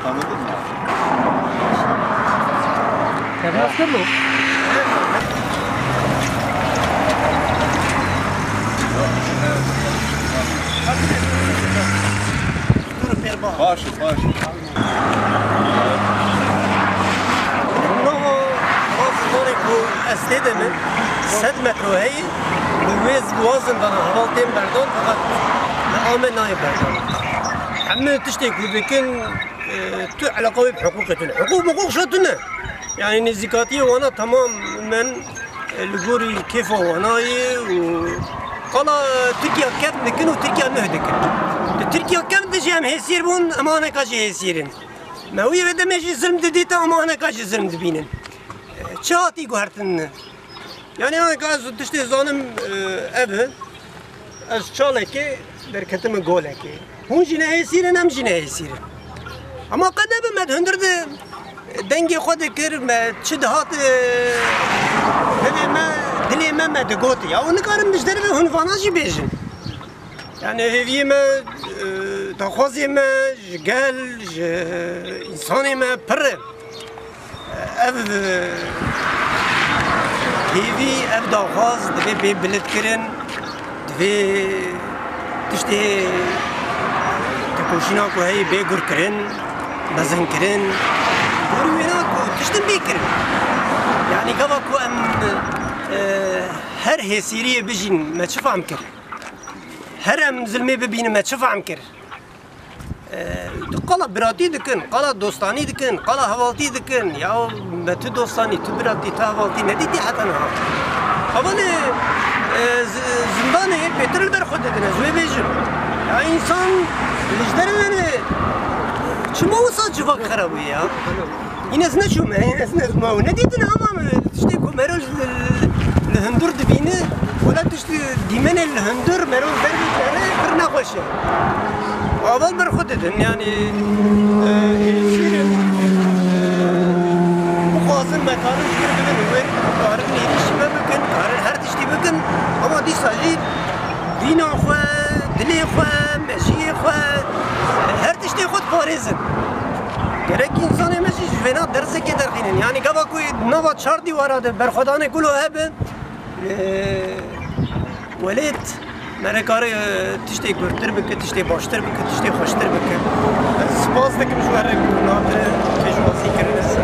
Tanıdın mı? Terasta mı? Başı. استاذ من 7 متر وهي بوز بوزن بنا هوالتين بردون فقط آمن نايب بردون عم تشتكي لكن تو علاقة بحقوقتنا حقوق شتنا يعني نزكاتية وانا تمام من الجوري كيف وناي وقال تركيا كم لكن وتركيا نهدك تركيا كم دجام هيسير بون أمانة كاجي هيسيرن ما هو يبدأ ماشي زلم ديتا أمانة كاجي زلم دبينن چاتی گوهرتن یعنی آن که از دشتی زانم ابه از چاله که در کتم گوله که هون جنه هیسیرن هم جنه هیسیرن اما قد ابه مد هندر ده دنگی خود کر چه دهات دلی ما مد گوتی یا اون کارم بشتر به هون فاناشی بیشن یعنی هیوی ما تخوزی ما جگل انسانی ما پره ev hêvî ev daxwaz divê bê bilîdkirin divê tiştê tekoşîna ku heyê bêgurkirin mezinkirin gorî wêna ku tiştin bêkirin yanî gava ku em her hêsîriyê bijîn me çi fehm kir her em zilmê bibînin me çi fehm kir قال براتي دكن قال دوستاني دكن قال هوالتي دكن يا ما تو دوستاني تو براتي تا هوالتي نديتي حتى نها أولا زنداني بيتر برخود دكنا زوي بيجن يا إنسان لجدرنا شو وصل جفاك خرابي يا يناس نشوم يناس نسمع نديتنا أمام تشتي كمرول الهندور دبينه ولا تشتي ديمن الهندور مرول دربي برنا خوشه أول برخود دن يعني مخازن مكانن شكر بكن وين كارن نيرش ما بكن كارن هر تشتي بكن أما دي ساجي دينا خوا دلي خوا ماشي خوا هر تشتي خود بارزن gerek insana mesaj fena derse keder khinin yani gava koy nava çardi varade berxodane kulo habe velet merekare tişte görtür bike tişte baştır bike tişte hoştır bike spas dikim şu arı nadir kejvasi kiriniz